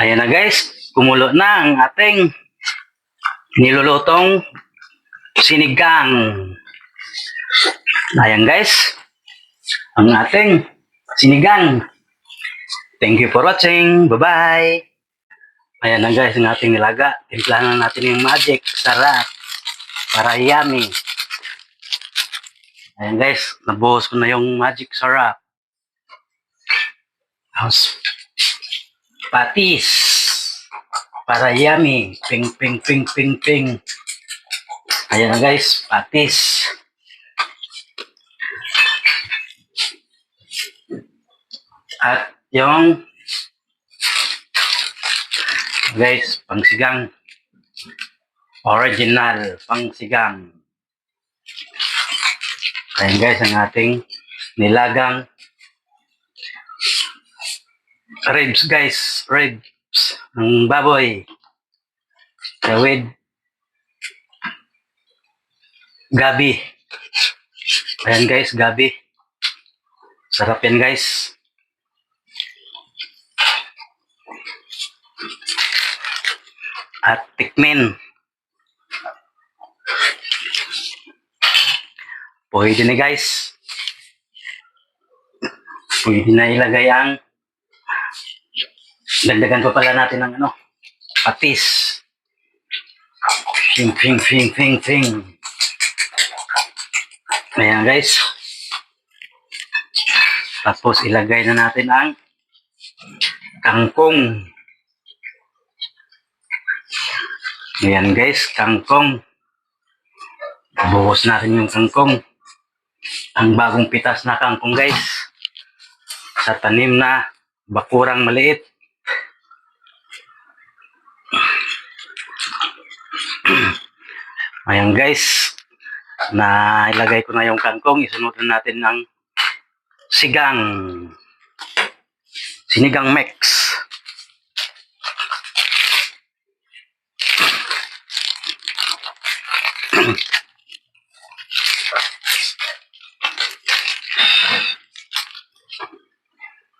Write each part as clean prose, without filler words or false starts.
Ayan na guys, kumulo na ang ating nilulutong sinigang. Ayan guys, ang ating sinigang. Thank you for watching. Bye-bye. Ayan na guys, ang ating nilaga. Timplahan na natin yung magic. Sarap. Para yummy. Ayan guys, nabuhos ko na yung magic sarap. Patis. Para yummy. Ping, ping, ping, ping, ping. Ayan na guys, patis. At yung guys, pangsigang. Original pangsigang. Ayan guys, ang ating nilagang ribs guys. Ribs ng baboy. With gabi. Ayan guys, gabi. Sarap yan guys. At tikmin. Pwede na guys. Pwede na ilagay ang dagdagan pa pala natin ng patis. Ping, ping, ping, ping, ping. Ayan guys. Tapos ilagay na natin ang kangkong. Ayan guys, kangkong. Buhos natin yung kangkong. Ang bagong pitas na kangkong guys. Sa tanim na bakurang maliit. Ayan guys. Na ilagay ko na yung kangkong. Isunod na natin ng sigang. Sinigang mix.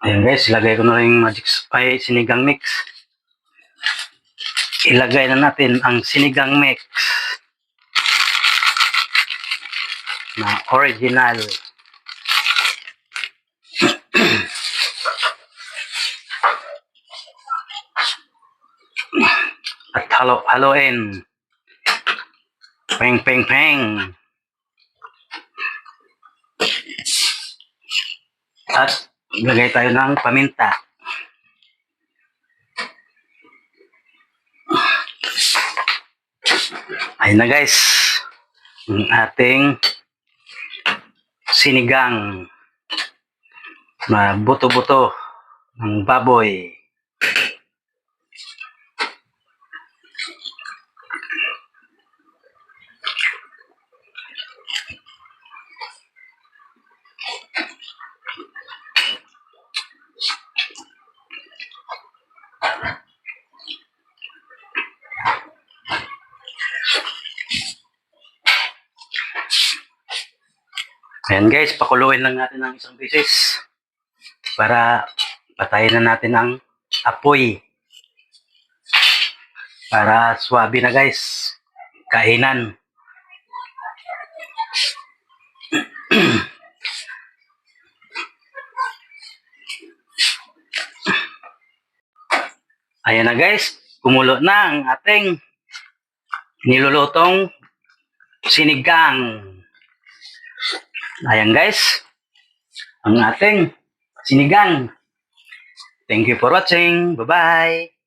Ayan guys, ilagay ko na rin yung magic sinigang mix. Ilagay na natin ang sinigang mix na original. At halo-haloin. Peng, peng, peng. At ilagay tayo ng paminta. Ayun na guys. Ang ating sinigang na buto-buto ng baboy. Ayan guys, pakuluin lang natin ng isang beses para patayin na natin ang apoy para swabe na guys kainan. Ayan na guys, kumulo na ang ating nilulutong sinigang. Ayan guys, ang ating sinigang. Thank you for watching. Bye-bye.